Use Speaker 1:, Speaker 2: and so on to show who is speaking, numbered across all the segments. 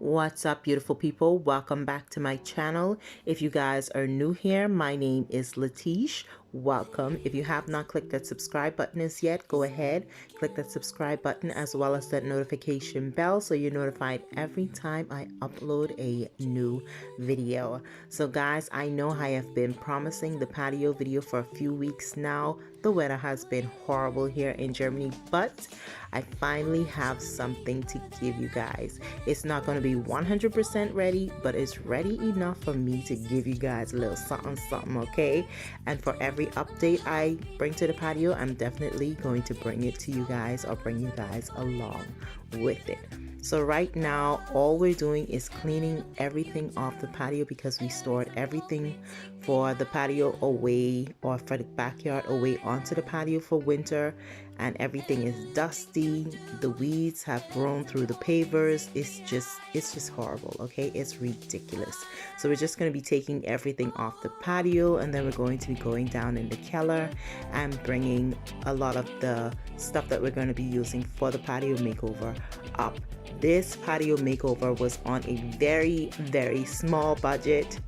Speaker 1: What's up, beautiful people? Welcome back to my channel. If you guys are new here, my name is Lateish. Welcome. If you have not clicked that subscribe button as yet, go ahead, click that subscribe button as well as that notification bell so you're notified every time I upload a new video. So guys, I know I have been promising the patio video for a few weeks now. The weather has been horrible here in Germany, but I finally have something to give you guys. It's not going to be 100% ready, but it's ready enough for me to give you guys a little something, okay? And for every update I bring to the patio, I'm definitely going to bring it to you guys or bring you guys along with it. So right now, all we're doing is cleaning everything off the patio because we stored everything for the patio away or for the backyard away onto the patio for winter, and everything is dusty. The weeds have grown through the pavers. It's just horrible, okay? It's ridiculous. So we're just going to be taking everything off the patio, and then we're going to be going down in the cellar and bringing a lot of the stuff that we're going to be using for the patio makeover up. This patio makeover was on a very small budget,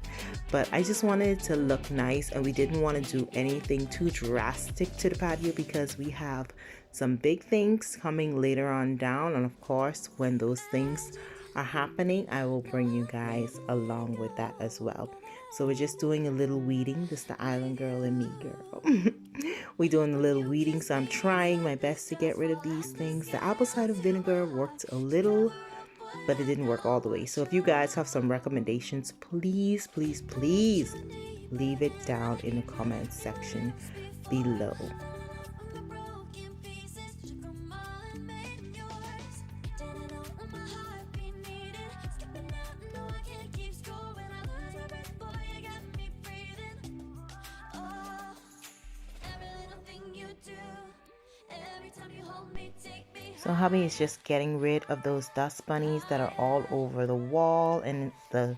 Speaker 1: but I just wanted it to look nice, and we didn't want to do anything too drastic to the patio because we have some big things coming later on down, and of course when those things are happening, I will bring you guys along with that as well. So we're just doing a little weeding. This is the island girl and me, girl. We're doing a little weeding, so I'm trying my best to get rid of these things. The apple cider vinegar worked a little, but it didn't work all the way. So if you guys have some recommendations, please leave it down in the comment section below. So hubby is just getting rid of those dust bunnies that are all over the wall and the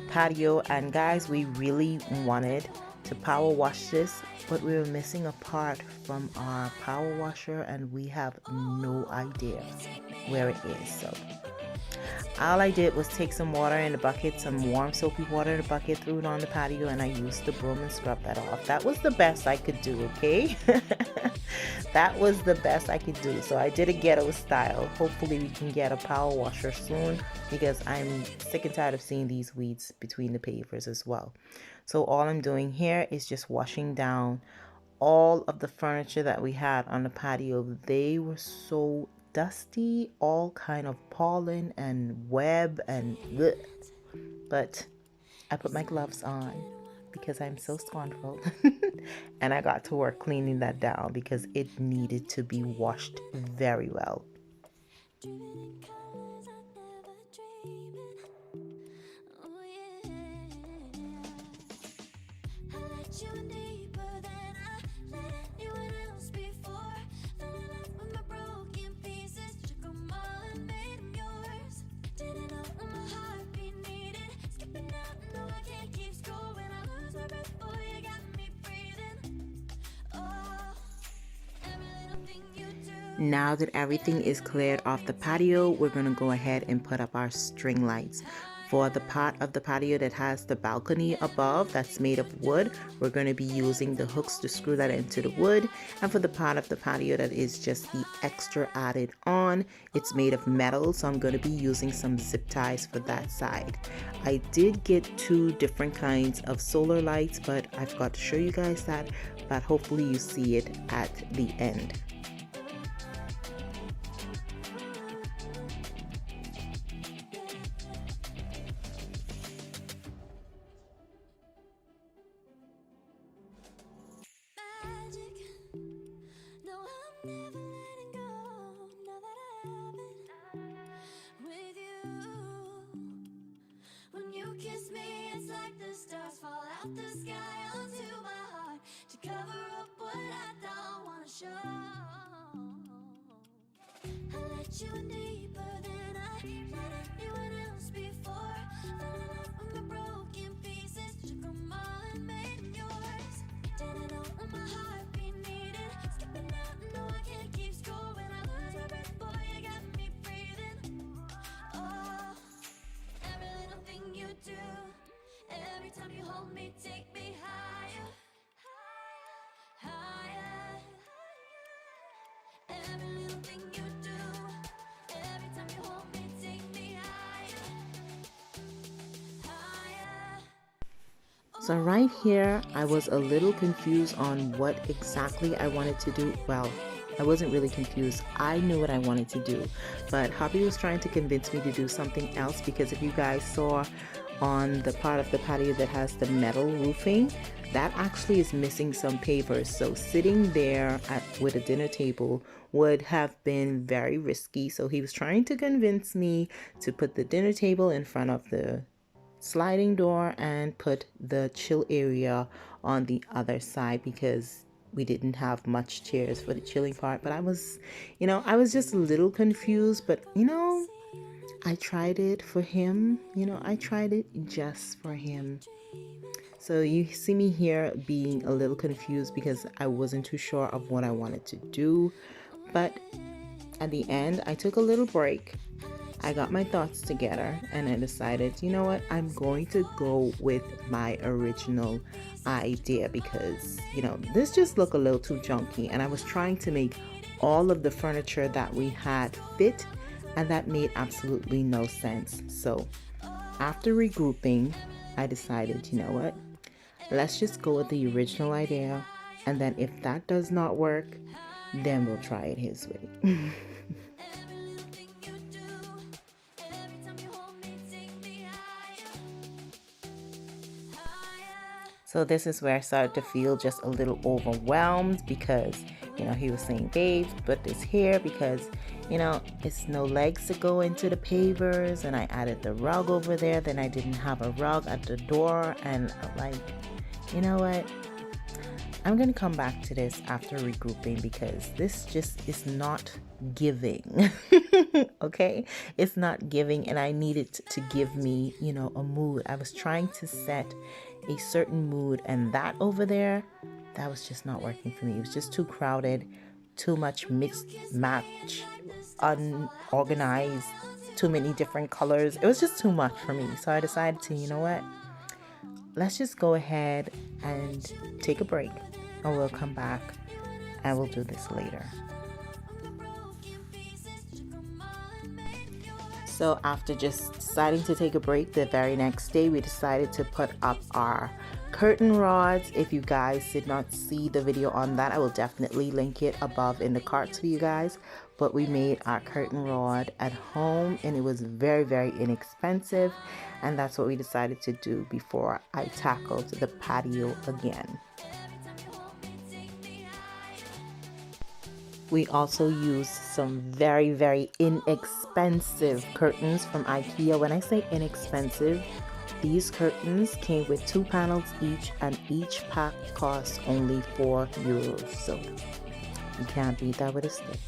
Speaker 1: patio. And guys, we really wanted to power wash this, but we were missing a part from our power washer and we have no idea where it is. So all I did was take some water in the bucket, some warm soapy water in the bucket, threw it on the patio, and I used the broom and scrubbed that off. That was the best I could do, okay? That was the best I could do. So I did a ghetto style. Hopefully we can get a power washer soon because I'm sick and tired of seeing these weeds between the pavers as well. So all I'm doing here is just washing down all of the furniture that we had on the patio. They were so dusty, all kind of pollen and web and bleh. But I put my gloves on because I'm so scornful and I got to work cleaning that down because it needed to be washed very well. Now that everything is cleared off the patio, we're going to go ahead and put up our string lights. For the part of the patio that has the balcony above that's made of wood, we're going to be using the hooks to screw that into the wood. And for the part of the patio that is just the extra added on, it's made of metal, so I'm going to be using some zip ties for that side. I did get two different kinds of solar lights, but I forgot to show you guys that, but hopefully you see it at the end. So right here, I was a little confused on what exactly I wanted to do. Well, I wasn't really confused. I knew what I wanted to do, but hubby was trying to convince me to do something else, because if you guys saw on the part of the patio that has the metal roofing, that actually is missing some pavers. So sitting there with a dinner table would have been very risky. So he was trying to convince me to put the dinner table in front of the sliding door and put the chill area on the other side, because we didn't have much chairs for the chilling part. But I was just a little confused, but I tried it for him. I tried it just for him. So you see me here being a little confused because I wasn't too sure of what I wanted to do. But at the end, I took a little break. I got my thoughts together and I decided, you know what, I'm going to go with my original idea, because, this just looked a little too junky, and I was trying to make all of the furniture that we had fit, and that made absolutely no sense. So after regrouping, I decided, you know what, let's just go with the original idea, and then if that does not work, then we'll try it his way. So this is where I started to feel just a little overwhelmed, because, he was saying, babe, put this here because, it's no legs to go into the pavers. And I added the rug over there. Then I didn't have a rug at the door. And I'm like, you know what? I'm going to come back to this after regrouping, because this just is not giving. Okay? It's not giving, and I needed to give me, a mood. I was trying to set a certain mood, and that over there, that was just not working for me. It was just too crowded, too much mixed match, unorganized, too many different colors. It was just too much for me. So I decided to, you know what? Let's just go ahead and take a break, and we'll come back and we'll do this later. So after just deciding to take a break, the very next day we decided to put up our curtain rods. If you guys did not see the video on that, I will definitely link it above in the cards for you guys. But we made our curtain rod at home, and it was very, very inexpensive, and that's what we decided to do before I tackled the patio again. We also used some very, very inexpensive curtains from IKEA. When I say inexpensive, these curtains came with 2 panels each, and each pack cost only €4. So you can't beat that with a stick.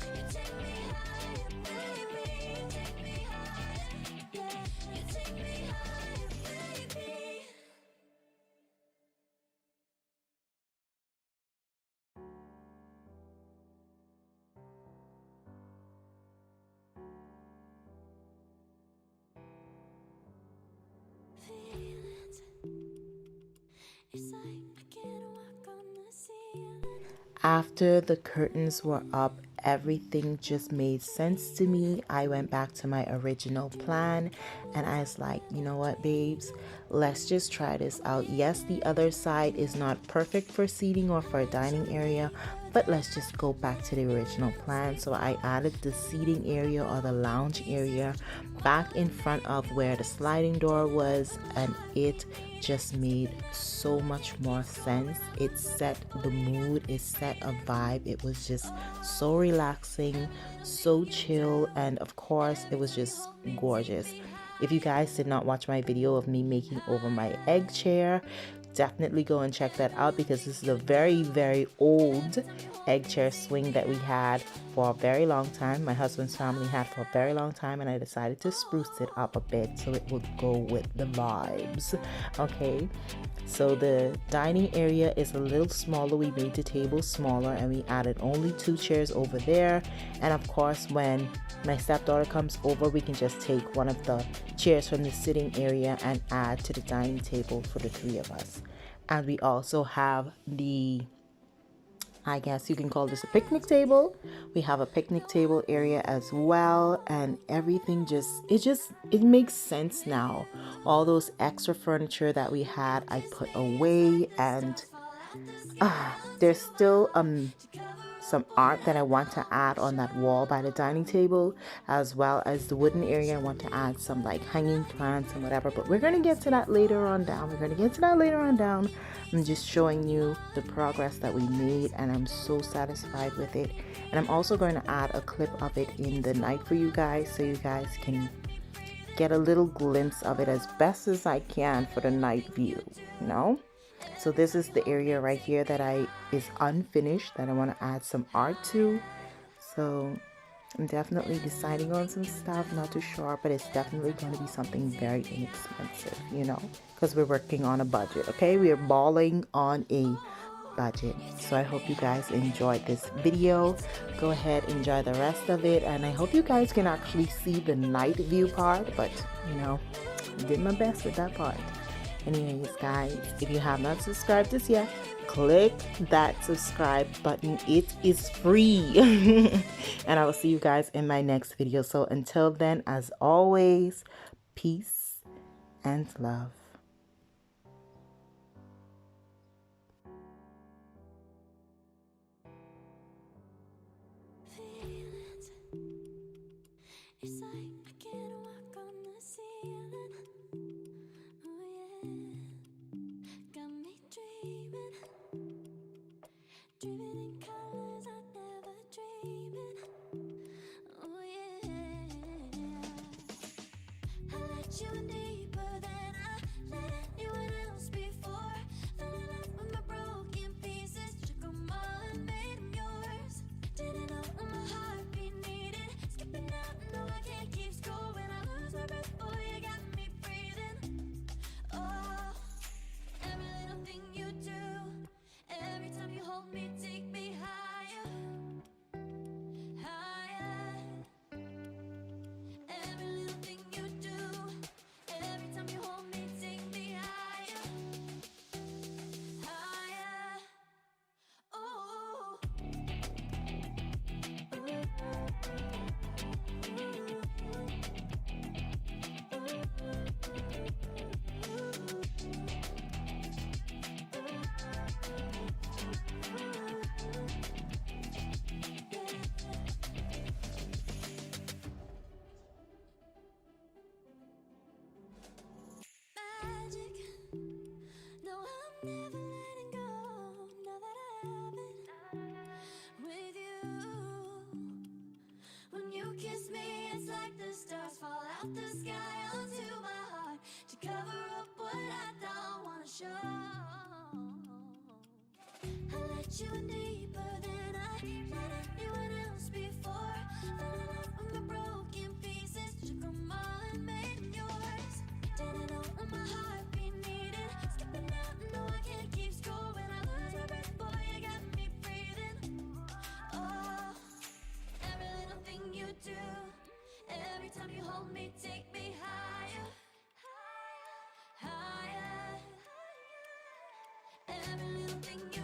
Speaker 1: After the curtains were up, everything just made sense to me. I went back to my original plan, and I was like, you know what, babes, let's just try this out. Yes, the other side is not perfect for seating or for a dining area, but let's just go back to the original plan. So I added the seating area, or the lounge area, back in front of where the sliding door was, and it just made so much more sense. It set the mood, it set a vibe. It was just so relaxing, so chill, and of course it was just gorgeous. If you guys did not watch my video of me making over my egg chair, definitely go and check that out, because this is a very old egg chair swing that we had for a very long time. My husband's family had for a very long time, and I decided to spruce it up a bit so it would go with the vibes. Okay, so the dining area is a little smaller. We made the table smaller and we added only 2 chairs over there. And of course, when my stepdaughter comes over, we can just take one of the chairs from the sitting area and add to the dining table for the 3 of us. And we also have the, I guess you can call this a picnic table. We have a picnic table area as well, and everything it makes sense now. All those extra furniture that we had, I put away, and there's still some art that I want to add on that wall by the dining table, as well as the wooden area. I want to add some like hanging plants and whatever, but we're going to get to that later on down. I'm just showing you the progress that we made, and I'm so satisfied with it. And I'm also going to add a clip of it in the night for you guys, so you guys can get a little glimpse of it as best as I can for the night view, you know? So this is the area right here that is unfinished, that I want to add some art to. So I'm definitely deciding on some stuff, not too sure, but it's definitely going to be something very inexpensive, you know, because we're working on a budget. Okay, we are balling on a budget. So I hope you guys enjoyed this video. Go ahead, enjoy the rest of it, and I hope you guys can actually see the night view part, but you know, I did my best with that part. Anyways, guys, if you have not subscribed just yet, click that subscribe button. It is free. And I will see you guys in my next video. So until then, as always, peace and love.
Speaker 2: It's like I can't walk on the ceiling. Oh yeah, got me dreaming in colors I never dreamed in. Oh yeah, I let you in deeper than I let anyone else before. Fell in love with my broken pieces, took them all and made them yours. Didn't know what my heartbeat needed, skipping out, no I can't keep score. When I lose my breath, boy, you got me breathing. Oh, every little thing you do, every time you hold me, take me higher, higher. Every little thing you do, every time you hold me, take me higher, higher. Oh. Magic. No, I'm never letting go. Now that I have it with you. When you kiss me, it's like the stars fall out the sky onto my heart to cover up what I don't wanna show. I let you in deeper than I let anyone else before. Fell in love with my broken pieces, took them all and made them yours. Didn't know what my heartbeat needed, skipping out, no I can't keep score. When I lose my breath, boy, you got me breathing. Oh, every little thing you do, every time you hold me, take me higher, higher. Every little thing you